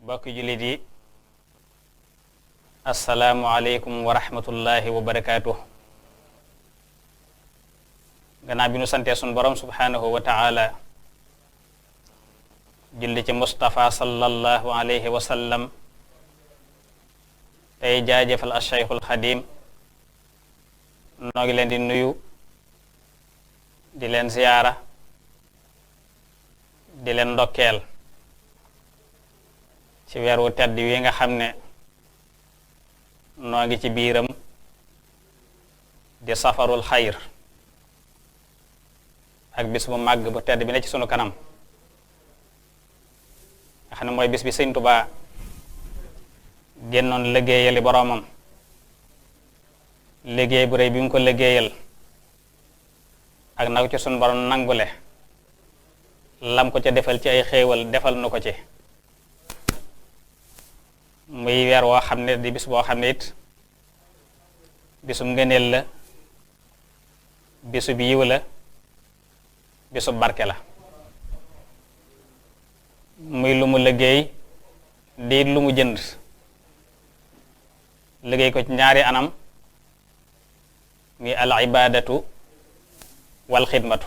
bokki jullit yi assalaamu aleykum wa rahmatullahi wa barakaatuh. gannaaw bi nu santee sun borom subhanahu wa ta'ala julli ci Mustafa sallallahu alayhi wa sallam tey jaajëfal ashaykhul xadim noo ngi leen di nuyu di leen ziyaara di leen ndokkeel ci weer wu tedd wi nga xam ne noo ngi ci biiram di safarul xayr ak bis bu màgg bu tedd bi ne ci sunu kanam nga xam ne mooy bis bi Sëñ Tuubaa génnoon liggéeyali boroomam liggéey bu rëy bi mu ko liggéeyal ak na ko ci sunu borom nangule lam ko ca defal ci ay xéewal defal nu ko ci muy weer woo xam ne di bis boo xam ne it bisum ngëneel la bisub yiw la bisub barke la muy lu mu liggéey di lu mu jënd liggéey ko ci ñaari anam muy al ibadatu wal xidmatu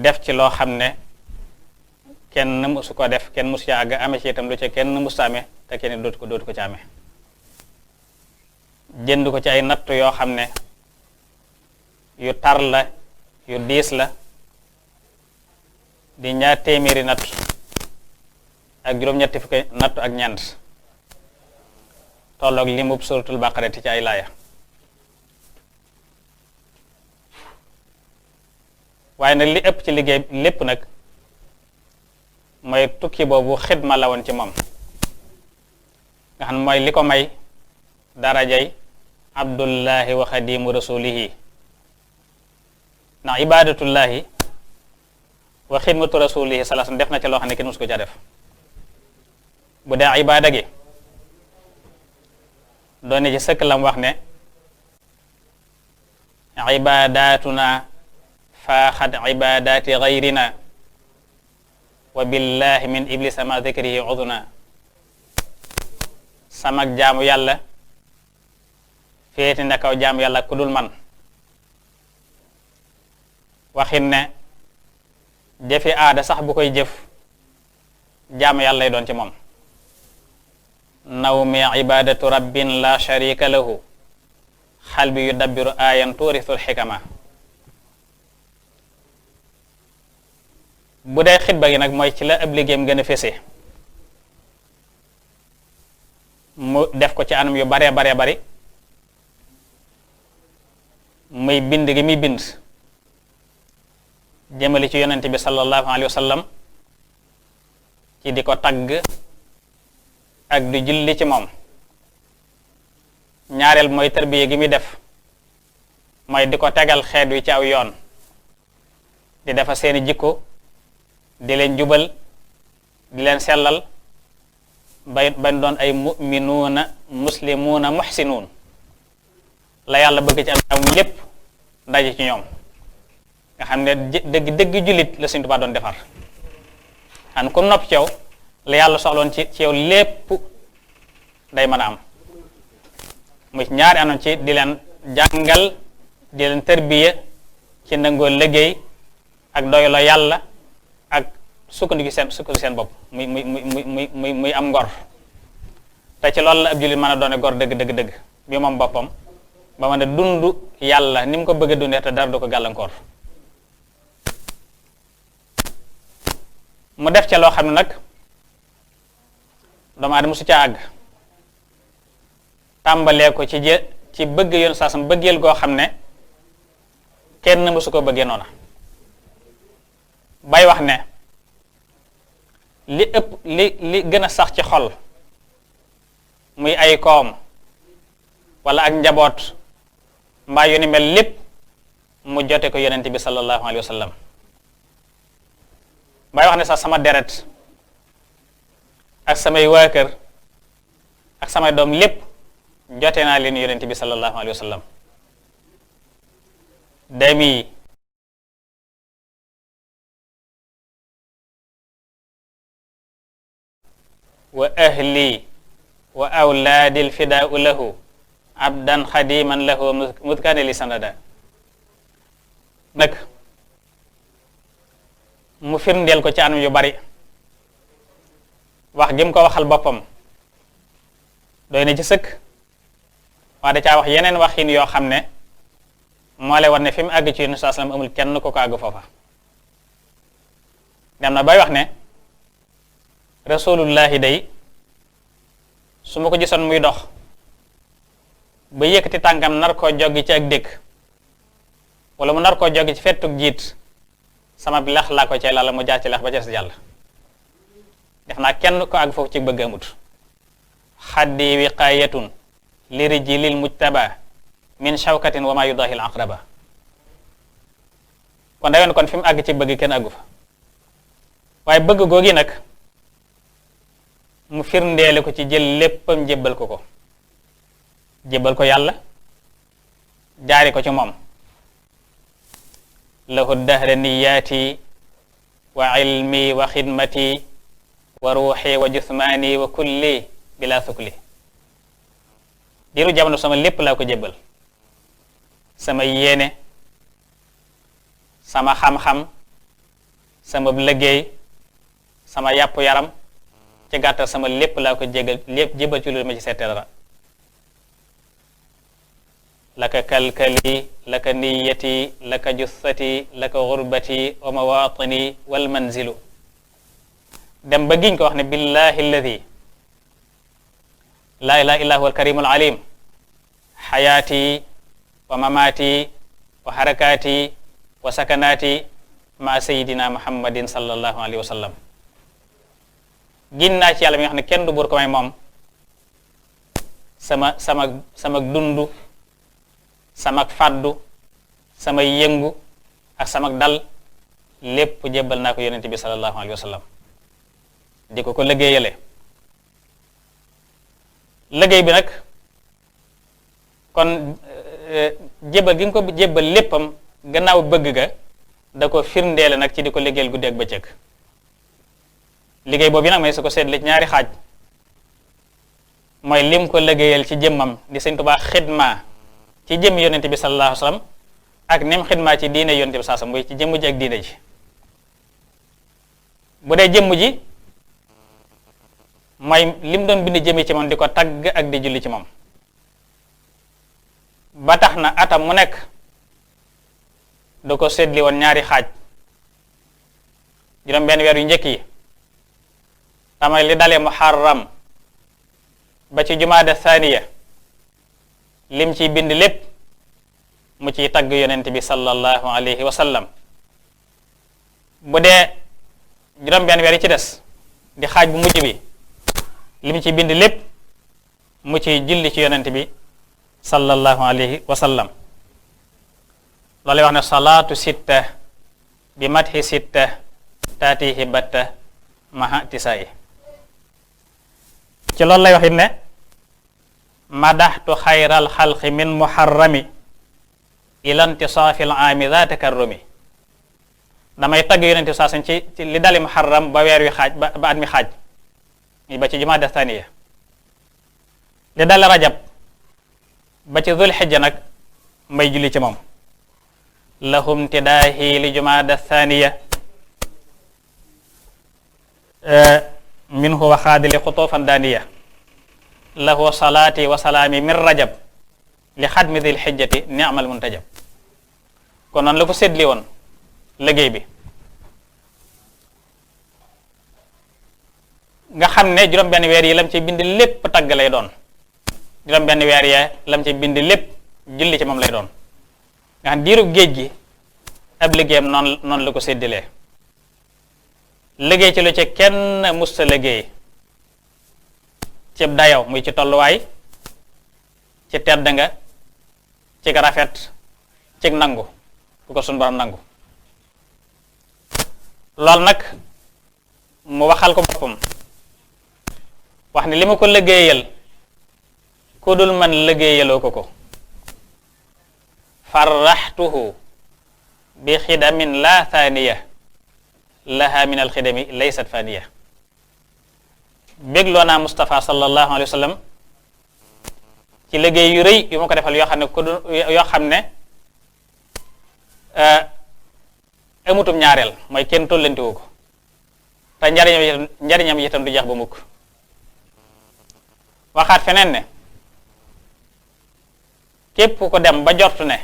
def ci loo xam ne kenn mësu ko def kenn mësu ci àgg ame ci itam lu ca kenn mësu amee te kenn dootu ko ci amee jënd ko ci ay natt yoo xam ne yu tar la yu diis la di 2 téeméeri natt ak juróom-ñetti fukki natt ak ñeent tolloog limub suratul baqara ci ay laaya waaye nag li ëpp ci liggéey lépp nag mooy tukki boobu xidma la woon ci moom nga xam ne mooy li ko may darajay abdullahi wa xadimu rasulihi ndax ibadatullahi wa xidmatu rasulihi salaam def na ca loo xam ne kenn musu ko ca def bu dee ibada gi doone ci sëkk lam wax ne ibadatuna faaxat ibadati gayrina wa billahi min iblisa ma dhikrihi uduna samak jaamu yàlla féeti na kaw jaamu yàlla ku dul man waxin ne jëfi aada sax bu koy jëf jaamu yàlla lay doon ci moom nawmi ibadatu rabbin la sharika lahu xalbi yudabbiru ayan tuurisul xikama bu dee xitba gi nag mooy ci la ab liggéeyam gën a fese mu def ko ci anam yu baree bari muy bind gi muy bind jëmali ci yonente bi sallallahu alayhi wa sallam ci di ko tagg ak di julli ci moom ñaareel mooy tarbiya gi muy def mooy di ko tegal xeet wi ci aw yoon di defa seeni jikko di leen jubal di leen sellal bañ doon ay mu'minuuna muslimuuna muhsinuun la yàlla bëgg ci am lépp daje ci ñoom nga xam ne dëgg jullit la Sëñ Tuubaa doon defar xam comme nopp ci yow la yàlla soxloon ci yow lépp day mën a am muy ñaari anoon ci di leen jàngal di leen tërbiya ci nangoo liggéey ak doyloo yàlla ak sukkandiku seen bopp muy am ngor te ci loolu la ab jullit mën a doone gor dëgg bi moom boppam ba mën a dund yàlla ni mu ko bëgg a dundee te dara du ko gàllankoor mu def ca loo xam ne nag doomu aadama su ca àgg tàmbalee ko ci bëgg yoon saasam bëggeel goo xam ne kenn mësu ko bëggee noona bay wax ne li gën a sax ci xol muy ay koom wala ak njaboot mbaa yu ni mel lépp mu jote ko yonent bi sallallahu alayhi wa sallam bay wax ne sax sama deret ak samay waa kër ak samay doom lépp jote naa leen yonent bi sallallahu alayhi wa sallam demi wa ahli wa awlaadil fidaau lahu abdan xadiman lahu mudkane li sanada. nag mu firndeel ko ci anam yu bari, wax gi mu ko waxal boppam doy na ci sëkk, waaye da caa wax yeneen waxin yoo xam ne moo lay war ne fi mu àgg ci Yonent sallallahu alayhi wasallam amul kenn ko àgg foofa. dem na bay wax ne rasulullahi day su ma ko gisoon muy dox ba yëkkati tànkam nar koo joggi ci ak dëkk wala mu nar koo joggi ci fettug jiit sama bi lex laa ko cay lala mu jaar ci lex ba ca si jàll. def naa kenn ko àgg foofu ci bëgg amut. xaddi wiqaayatun li rijlil mujtaba min shawkatin wa ma yudahil aqraba. kon da yoon kon fi mu àgg ci bëgg kenn àggu fa, waaye bëgg googi nag mu firndeele ko ci jël léppam jébbal ko jébbal ko yàlla jaari ko ci moom. lahu dahra niyaati wa ilmi wa xidmati wa ruuxi wa jusmaani wa kulli bila sukli. diiru jamono sama lépp laa ko jébbal, sama yéene, sama xam-xam, sama liggéey, sama yàpp yaram, ci gàttal sama lépp laa ko jébbal ci lu ma ci seete dara. laka kalkali laka niyati laka jussati laka gurbati wa mawatini wal manzilu. dem ba giñ ko wax ne billahi alladi laa ilaha illa huwa alkarimu alalim xayaati wa mamaati wa harakaati wa sakanaati ma sayidina muhammadin sallallahu alayhi wa sallam. gin naa ci yàlla mi nga xam ne kenn du buur ko may moom sama dundu, sama fàddu, sama yëngu ak sama dal lépp jébbal naa ko yonent bi sallallahu alayhi wa sallam. di ko liggéeyale. liggéey bi nag kon jébbal gi nga ko jébbal léppam gannaaw bëgg ga da ko firndeele nag ci di ko liggéeyal guddi ak bëccëg. liggéey boobu nag may su ko seetle ci ñaari xaaj, mooy lim ko liggéeyal ci jëmmam di Sëñ Tuubaa xidma ci jëmm yonent bi sallallahu alayhi wa sallam ak nim xidma ci diine yonent bi sallallahu alayhi wa sallam mooy ci jëmm ji ak diine ji. bu dee jëmm ji mooy lim doon bind jëmi ci moom di ko tagg ak di julli ci moom, ba tax na atam mu nekk da ko séddli woon ñaari xaaj. juróom benn weer yu njëkk yi tamay li dalee muharram ba ci jumaada thaniya lim ciy bind lépp mu ciy tagg yonent bi sallallahu alayhi wa sallam. bu dee juróom benn weer yi ci des di xaaj bu mujj bi lim ciy bind lépp mu ciy julli ci yonent bi sallallahu alayhi wa sallam. loolu lay wax ne salaatu sitta bi mathi sitta taatihi batta maha tisaayi. ci loolu lay wax it ne madaxtu xayral xalqi min muharrami ila intisaafi al-aami za takarrumi. damay tagg yonent bi saasan ci li dali muharram ba weer wi xaaj ba at mi xaaj ba ci jumaada thaniya. li dali rajab ba ci zul xijja nag may julli ci moom. lahum tidaahi li jumaada thaniya minhu wa xaadili xutuufan daaniya lahu salaati wa salaami min rajab li xadmi dil xijjati ni'mal muntajab. kon noonu la ko séddli woon liggéey bi nga xam ne juróom-benn weer yi lam ci bind lépp tagg lay doon, juróom-benn weer ya lam ci bind lépp julli ci moom lay doon. nga xam diirub géej gi ab liggéeyam noonu la ko séddilee. liggéey ci lu ci kenn musta liggéey ci dayow muy ci tolluwaay, ci tedd nga, ci rafet, ci nangu bu ko sunu borom nangu. loolu nag mu waxal ko boppam wax ne li ma ko liggéeyal ku dul man liggéeyaloo ko. farraxtuhu bi xidamin la thaniya laha min alxidami laysat faniya. bégloo naa Mustafa sallallahu alayhi wa sallam ci liggéey yu rëy yu ma ko defal yoo xam ne yoo xam ne amutum ñaareel mooy kenn tollantiwu ko te njariñam itam du jeex ba mukk waxaat feneen ne képp ko dem ba jortu ne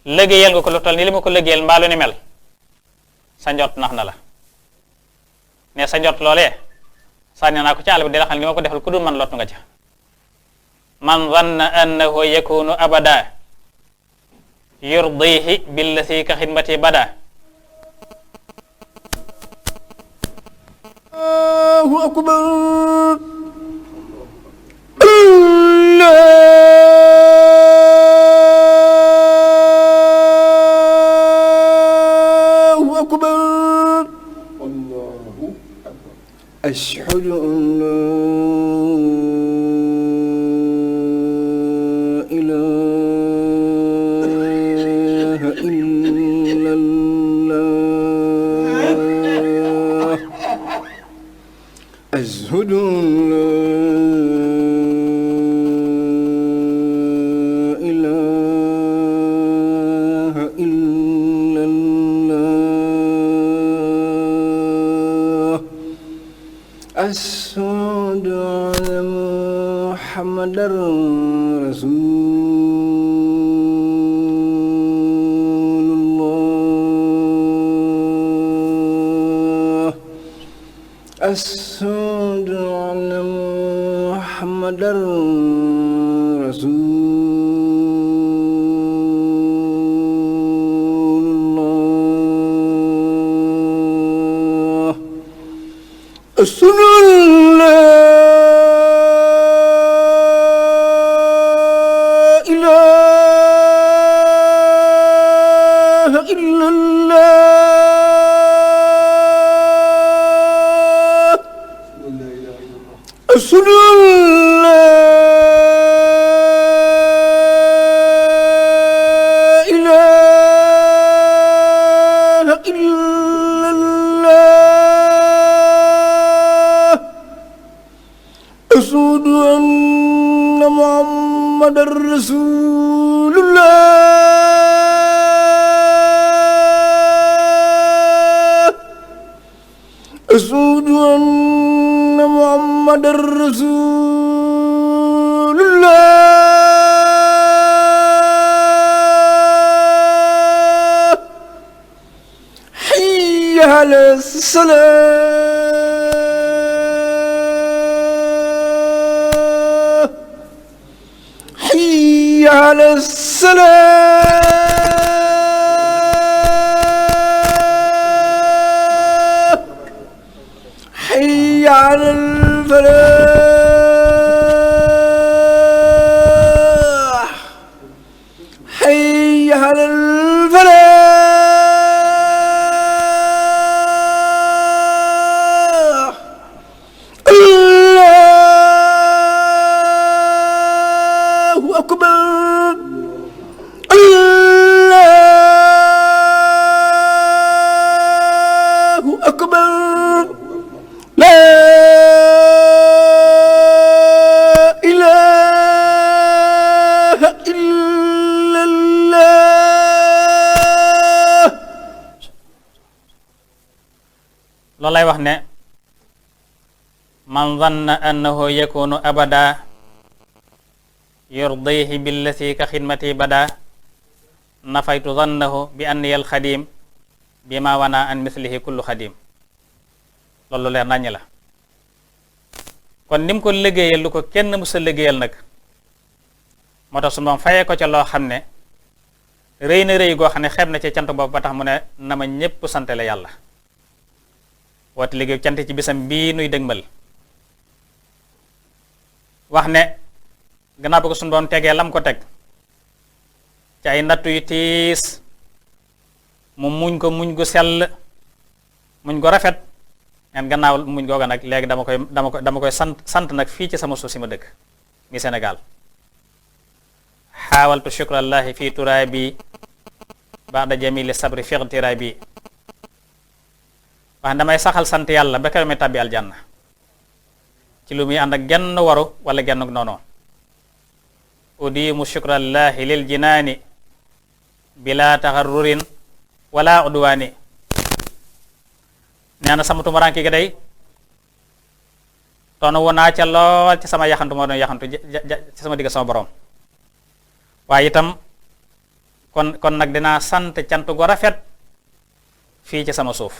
liggéeyal nga ko lu toll ni li ma ko liggéeyal mbaa lu ni mel sa njort nax na la ne sa njort loolee sànni naa ko ci àll bi di la xam ne li ma ko defal ku dul man lottu nga ca man zanna annahu yakunu abada yurdihi billati ka xidmati bada Allahu akbar Allahu akbar ashhadu an la ilaha illallah ashhadu an la ilaha illallah ashhadu anna muhammadar rasulullah ashhadu anna muhammadar rasulullah ashhadu an la ilaha illallah ashhadu an la ilaha illallah ashhadu anna muhammadar rasulullah ashhadu anna muhammadar rasulullah hayya ala salah hayya ala salah hayya ala al-falah hayya ala al-falah Allahu akbar Allahu akbar la ilaha illallah loolu lay wax ne man zanna annahu yakunu abada yurdihi billati ka xidmati bada nafaytu zannahu bi anniya alxadim bima wana an mislihi kullu xadim loolu leer naññ la kon ni mu ko liggéeyal lu ko kenn mu sa liggéeyal nag moo tax su moom fayee ko ca loo xam ne rëy na rëy goo xam ne xeeb na ci cant boobu ba tax mu ne na ma ñépp sante la yàlla woote liggéey cant ci bisam bii nuy dëgmal wax ne gannaaw bi ko suñu doon tegee lam ko teg ci ay nattu yu tiis mu muñ ko muñ gu sell muñ ko rafet ngeen gannaaw muñ googa nag léegi dama koy sant nag fii ci sama suuf si ma dëkk mi Sénégal xaawaltu shukrallahi fii turaabi ba'da jamili sabri fiqtiraabi wax damay saxal sant yàlla ba keroog may tàbbi aljanna ci lu muy ànd ak genn waru wala genn noonu. udimu shukrallahi lil jinaani bila taxarrurin wala udwaani. nee na sama tumuraanke gi day toonu wu naa ca lool ci sama yaxantu moo doon yaxantu ci sama digg sama borom, waaye itam kon nag dinaa sant cant gu rafet fii ci sama suuf.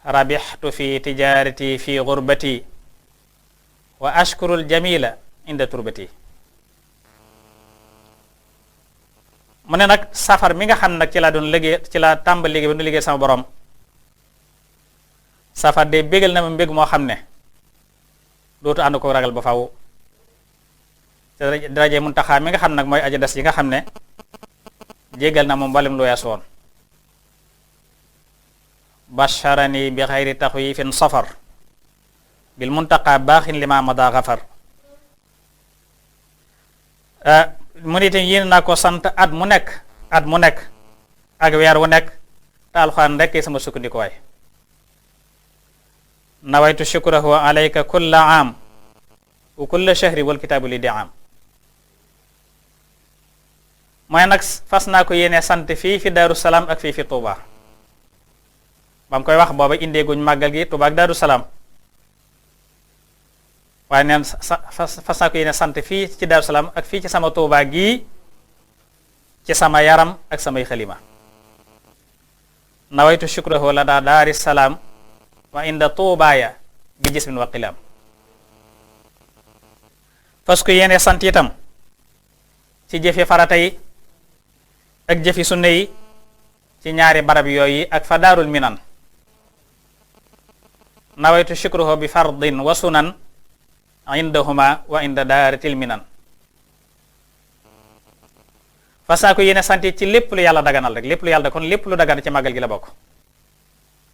rabixtu fi tijarati fi gurbati wa ashkurul jamila inda turbati. mu ne nag safar mi nga xam nag ci laa doon liggéey, ci laa tàmbali liggéey ba doon liggéey sama borom, safar de bégal na ma mbég moo xam ne dootu ànd ko ragal ba faw. te daraje Muntaxa mi nga xam nag mooy aja des yi nga xam ne jégal na moom mbalem lu weesu woon. basharani bi xayri taxwifin safar bil muntaqa baaxin lima mada xafar. mu ne itam yéen naa ko sant at mu nekk ak weer wu nekk te alxuraan rekk sama sukkandikuwaay. nawaytu shukrahu alayka kulla aam wa kulla shahri wal kitaabu li di am. mooy nag fas naa ko yéene sant fii fi Daaru Salaam ak fii fi Tuuba. ba mu koy wax booba indee guñ màggal gi Tuuba ak Daaru Salaam, waaye neen fas naa ko yéene sant fii ci Daaru Salaam ak fii ci sama Tuuba gii ci sama yaram ak samay xalima. nawaytu shukrahu la daa Daari Salaam wa inda tuubaaya bi jismin wa qilaam. fas ko yéene sant itam ci jëfi farata yi ak jëfi sunna yi ci ñaari barab yooyu ak fa Daarul Minan. nawaytu shukruhu bi fardin wa sunan indahuma wa inda daaratil minan. fas naa ko yéene sant ci lépp lu yàlla daganal rek, lépp lu yàlla kon lépp lu dagan ci màggal gi la bokk.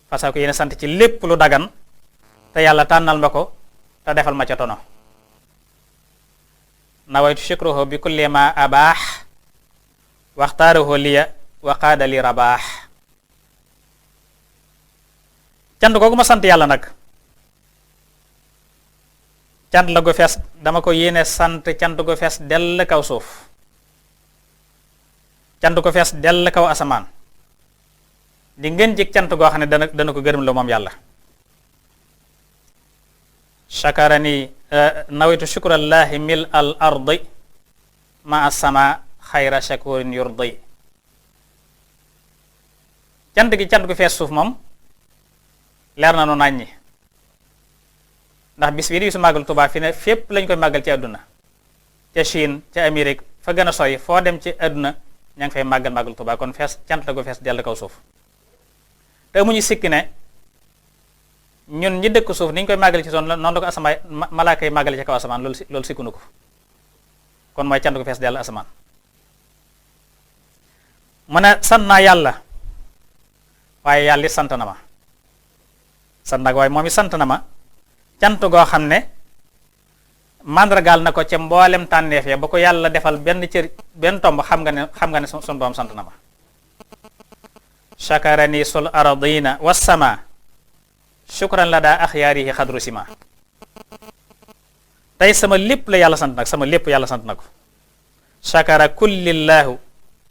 fas naa ko yéene sant ci lépp lu dagan te yàlla tànnal ma ko te defal ma ca tono. nawaytu shukruhu bi kulli ma abaax waxtaarahu liya wa qaada li rabaax. cant googu ma sant yàlla nag cant la gu fees, dama ko yéene sant cant gu fees dell kaw suuf, cant gu fees dell kaw asamaan, di ngeen jik cant goo xam ne dana ko gërëm la moom yàlla. shakarani nawaytu shukrallahi mil al ardi ma asama xayra shakurin yurdi. cant gi cant gu fees suuf moom leer na nu naññi, ndax bis bii di bisu màggal Tuubaa fi ne fépp lañ koy màggal ci àdduna, ca Chine ca Amérique fa gën a sori foo dem ci àdduna ña ngi fay màggal Tuubaa. kon fees cant la gu fees dell kaw suuf. te amuñu sikki ne ñun ñi dëkk suuf ni ñu koy màggal ci noonu la ko asamaan malaaka yi màggale ci kaw asamaan, loolu sikkunu ko. kon mooy cant gu fees dell asamaan. mu ne sant naa yàlla waaye yàlla it sant na ma, sant nag waaye moom it sant na ma cant goo xam ne màndargaal na ko ca mboolem tànneef ya ba ko yàlla defal benn cër benn tomb xam nga ne sun boom sant na ma. shakarani sul aradina wassama shukran la daa axyaarihi xadru sima. tey sama lépp la yàlla sant nag, sama lépp yàlla sant na ko. shakara kullillahu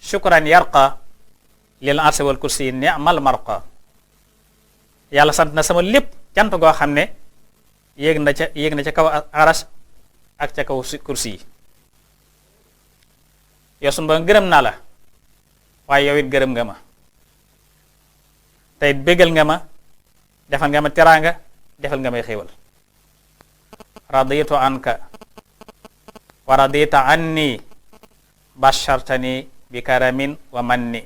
shukran yarqa lil arsi wal kursi ni'mal marqa. yàlla sant na sama lépp cant goo xam ne yéeg na ca kaw aras ak ca kaw kursi yi. yow sunu ba gërëm naa la waaye yow it gërëm nga ma, tey bégal nga ma, defal nga ma teraanga, defal nga may xéewal. raditu anka wa radita anni bashartani bi karamin wa manni.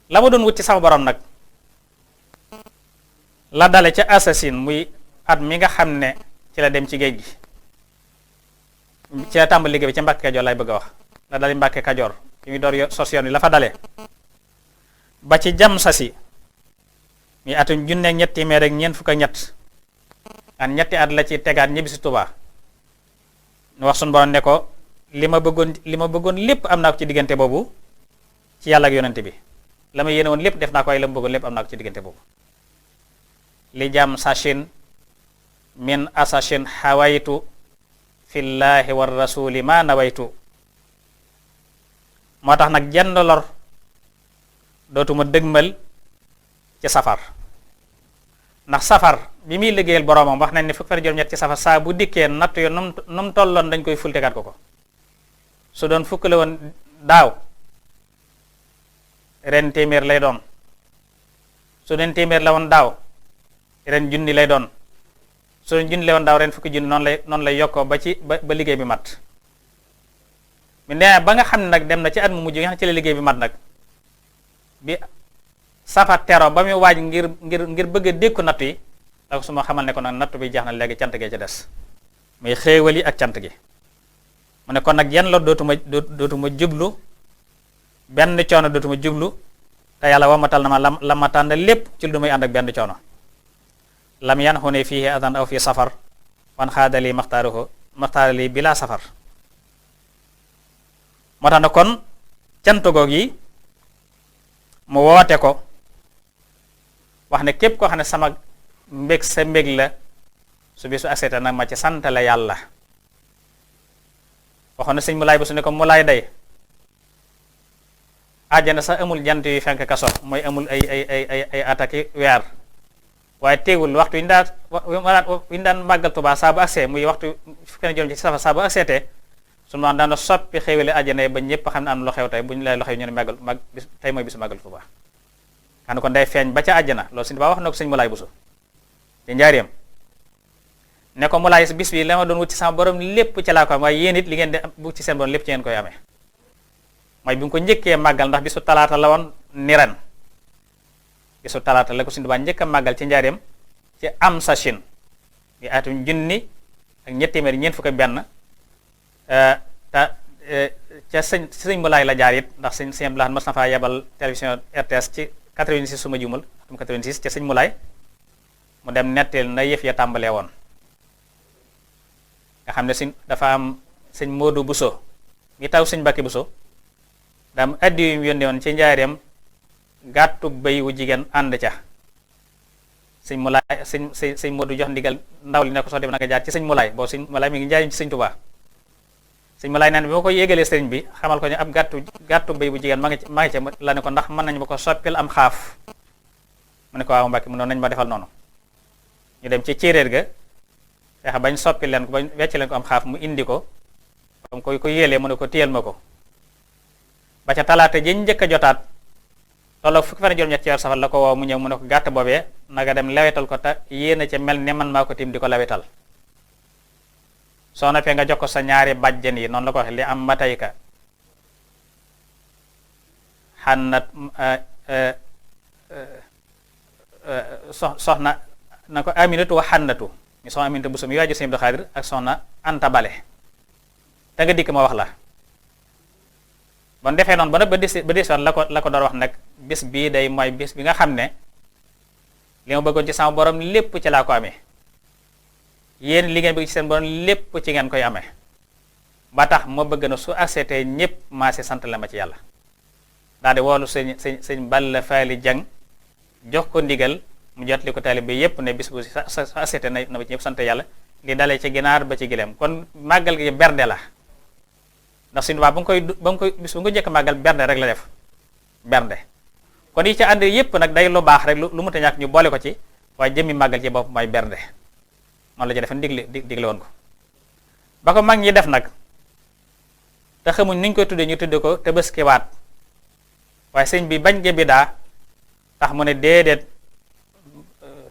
la ma doon wut ci sama borom nag la dale ca assasine muy at mi nga xam ne ci la dem ci géej gi, ci la tàmbali liggéey bi ca Mbàkke Kajoor lay bëgg a wax. la dale Mbàkke Kajoor fi mu door sos yoon wi la fa dale ba ci jam sasi mi atum junne ñetti téeméer ak ñeent fukk ak ñett an ñetti at la ci tegaat ñibbi si Tuubaa. nu wax suñu borom ne ko li ma bëggoon lépp am naa ko ci diggante boobu ci yàlla ak yonente bi, la ma yéene woon lépp def naa ko, waaye la ma bëggoon lépp am naa ko ci diggante boobu. li jam sasin min asashin hawaytu fillahi war rasuli ma nawaytu. moo tax nag jenn lor dootuma dëgmal ci safar, ndax safar bi muy liggéeyal boroomam wax nañ ne fukki fan juróom-ñett ci safar saa bu dikkee natt yo nu mu tolloon dañ koy fultegaat ko su doon fukk la woon daaw ren téeméer lay doon, su doon téeméer la woon daaw ren junni lay doon, su doon junni lay woon daaw ren fukki junni noonu lay yokkoo ba liggéey bi mat. mi nee ba nga xam ne nag dem na ci at mu mujj nga xam ne ci la liggéey bi mat nag bi safar tero ba muy waaj ngir bëgg a dékku natt yi da ko su ma xamal ne ko nag natt bi jeex na léegi cant gee ci des muy xéewal yi ak cant gi. mu ne kon nag yenn la dootuma jublu benn coono dootuma jublu te yàlla wamatal na ma la ma tànn lépp ci lu muy ànd ak benn coono. lam yan xune fii adan aw fii safar wan xaadali maxtaarali bila safar. moo tax na kon cant goog yi mu woote ko wax ne képp koo xam ne sama mbég sa mbég la su bi su aseeta nag ma ci santale yàlla. waxoon na sëñ Mulaay ba su ne ko Mulaay day àjjana sax amul jant yu fenk kaso mooy amul ay attaque weer waaye teewul waxtu yi ñu daan màggal Tuubaa saa bu agsee muy waxtu fukki juróom ci safar saa bu agseetee su ma daan soppi xéwale àjjana yi ba ñëpp xam ne am na lu xew tey bu ñu lay loxo ñu ne màggal tey mooy bisu màggal Tuubaa xam ne kon day feeñ ba ca àjjana loolu sëñ Tuubaa wax na ko sëñ Mulaay Buso ci njaareem ne ko Mulaay bis bi la ma doon wut ci sama borom lépp ci laa ko am waaye yéen it li ngeen di bu ci seen borom lépp ci ngeen koy amee mooy bi mu ko njëkkee màggal ndax bisu talaata la woon ni ren bisu talaata la ko sëñ Tuubaa njëkk a màggal ci njaareem ci am sa Chine yi atum junni ak ñetti téeméer ñeent fukk ak benn ca sëñ Mulaay la jaar it ndax sëñ Abdou mas na faa yebal télévision RTS ci 86 suma jumal atum 86 ca sëñ Mulaay mu dem netteel na yëf ya tàmbalee woon nga xam ne dafa am sëñ Modou Bousso mi taw sëñ Mbàkke Bousso daa am addi yu mu yónnee woon ci njaareem gàttug béy wu jigéen ànd ca sëñ Mulaay sëñ Modou jox ndigal ndaw li ne ko soo dem na nga jaar ci sëñ Mulaay boo sëñ Mulaay mi ngi njaareem ci sëñ Tuubaa sëñ Mulaay naan bi ma ko yégalee sëriñ bi xamal ko ne ab gàttu béy bu jigéen ma ngi ca la ne ko ndax mën nañu ma ko soppil am xaaf mu ne ko waaw Mbàkke mu noonu nañu ma defal noonu ñu dem ci céeréer ga fexe bañ soppi leen ko bañ wecc leen ko am xaaf mu indi ko comme ko yéelee mu ne ko téyel ma ko ba ca talaata ji njëkk a jotaat tolloog fukki fan juróom-ñett ci weer safar la ko woo mu ñëw mu ne ko gàtt boobee naga dem lewetal ko te yéena ca mel ne man maa ko tim di ko lewetal soo noppee nga jox ko sa ñaari bàjjen yi noonu la ko waxee li am matayka xannat soxna na ko aminatu wa xannatu ñu soxna aminatu bu sum yi waaju sëñ Abdou Xaadir ak soxna Anta Bale te nga dikk ma wax la bon defee noonu ba nag ba desoon la ko door wax nag bis bii day mooy bis bi nga xam ne li ma bëggoon ci sama borom lépp ci laa ko amee yéen li ngeen bëgg ci seen borom lépp ci ngeen koy amee ba tax ma bëgg na su accepté ñëpp maa si sant la ma ci yàlla daal di woolu sëñ Balla Faali Jang jox ko ndigal mu jot li ko taalibe bi yépp ne bis bu sa accepté na ci ñëpp sant yàlla li dalee ci ginaar ba ci gileem kon màggal gi bernde la ndax suñu ba nga koy bis bu nga jëkk màggal bernde rek la def bernde kon yi ci ànd yépp nag day lu baax rek lu mu ta ñàkk ñu boole ko ci waaye jëmmi màggal ci bopp mooy bernde noonu la ci defen digle woon ko ba ko mag ñi def nag te xamuñ nuñ koy tuddee ñu tudde ko Tabaskiwaat waaye sëñ bi bañ ge bi daa tax mu ne déedéet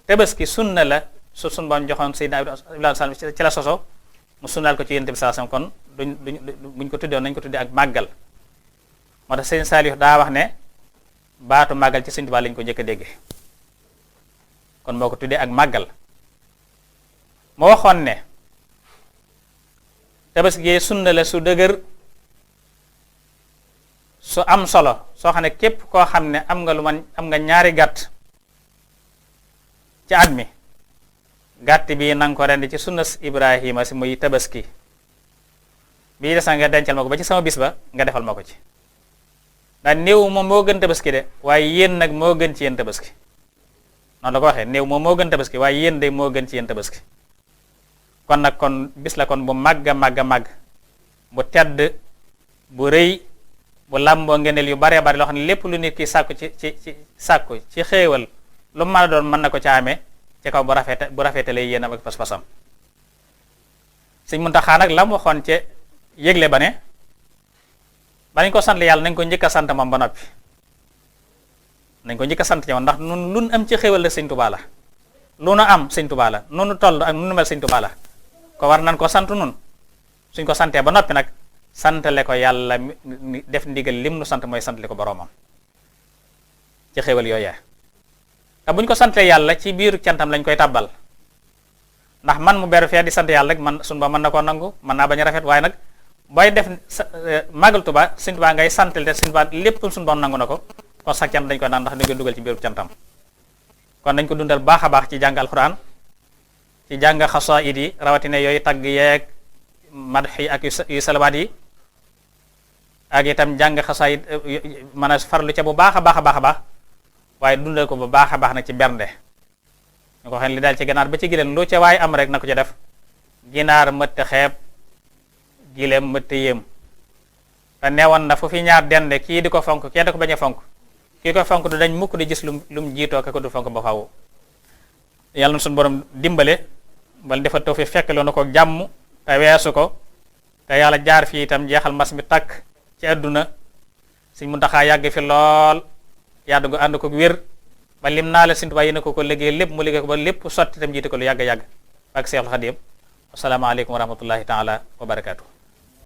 Tabaski sunna la sun boom joxoon Seydina Ibrahima ci la soso mu sunnaal ko ci Yonent bi sallallahu alayhi wasallam kon buñ ko tuddee nañ ko tuddee ak màggal moo tax sëñ Saliou daa wax ne baatu màggal ci Sëñ Tuubaa lañ ko njëkk a déggee kon moo ko tuddee ak màggal moo waxoon ne Tabaski sunna la su dëgër su am solo soo xam ne képp koo xam ne am nga ñaari gàtt ci at mi gàtt bi nanga ko rendi ci sunnas Ibrahima si muy Tabaski bii des na nga dencal ma ko ba ci sama bis ba nga defal ma ko ci ndax néew moom moo gën Tabaski de waaye yéen nag moo gën ci yéen Tabaski noonu la ko waxee néew moom moo gën Tabaski waaye yéen de moo gën ci yéen Tabaski kon nag kon bis la kon bu màgg a màgg a màgg bu tedd bu rëy bu làmboo ngeneel yu baree bari loo xam ne lépp lu nit ki sàkku sàkku ci xéewal lu mën a doon mën na ko ca amee ci kaw bu rafetalee yéenam ak pas-pasam. Sëñ Muntaxa nag la mu waxoon ci yëgle ba ne banañ ko sant yàlla nañ ko njëkk a sant moom ba noppi nañ ko njëkk a sant ñëw ndax nun lu am ci xéewal la Sëñ Tuubaa la lu nu am Sëñ Tuubaa la nu toll ak nu mel Sëñ Tuubaa la ko war nañ ko sant nun suñ ko santee ba noppi nag santale ko yàlla def ndigal lim nu sant mooy santale ko boroomam ci xéewal yooyee te buñ ko santee yàlla ci biiru cantam lañ koy tàbbal ndax man mu beru fee di sant yàlla rek man suñu ba mën na koo nangu mën naa bañ a rafet waaye nag booy def màggal Tuubaa Sëñ Tuubaa ngay santal te Sëñ Tuubaa lépp suñu ba nangu na ko kon sax cant dañ ko naan ndax dañ koy dugal ci biiru cantam kon dañ ko dundal baax a baax ci jàng alxuraan ci jàng xasaayid yi rawatina yooyu tagg yeeg madx yi ak yu salawaat yi ak itam jàng xasaayid mën a farlu ca bu baax a baax a baax a baax waaye dundal ko bu baax a baax nag ci bernde ñu ko xam li daal ci ganaar ba ci gileem lu ca waaye am rek na ko ca def ginaar mëtt xeeb gileem mëtt yéem te neewoon na fu fi ñaar dende kii di ko fonk kii di ko bañ a fonk kii ko fonk du dañ mukk di gis lu mu jiitoo ka ko du fonk ba faaw yàlla na suñu borom dimbale bal defal taw fi fekk loo na ko jàmm te weesu ko te yàlla jaar fii itam jeexal mas mi takk ci àdduna Sëñ Muntaxa yàgg fi lool yàgg ko ànd ko wér ba lim naa la Sëñ Tuubaa yéena ko liggéey lépp mu liggéey ko ba lépp sotti itam jiite ko lu yàgg-yàgg ak Seexul Xadiim asalaamaaleykum wa rahmatullahi taala wa barakaatu